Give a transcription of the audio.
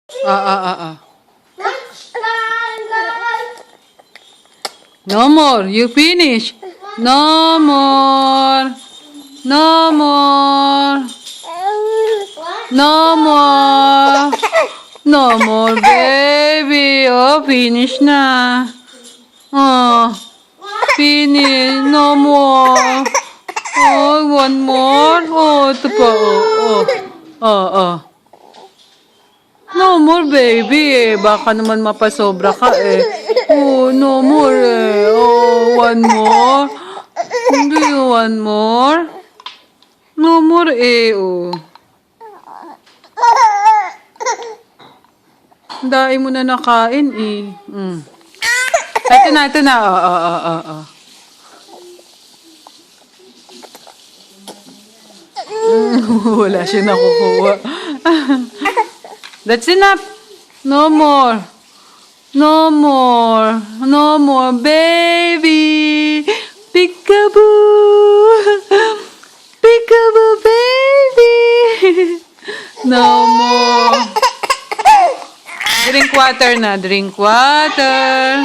Ah. No more. You finish. No more. No more. No more. No more, baby. Oh, finish na. Oh, finish. No more. Oh, one more. Oh, ito pa. Oh. No more, baby. Baka naman mapasobra ka eh. Oh, no more eh. Oh, one more. Do you want more? No more eh. Oh. Dahil mo na nakain eh. Ito na. Oh. Wala siya nakukuha. That's enough. No more. No more. No more, baby. Peekaboo. Peekaboo, baby. No more. Drink water na. Drink water.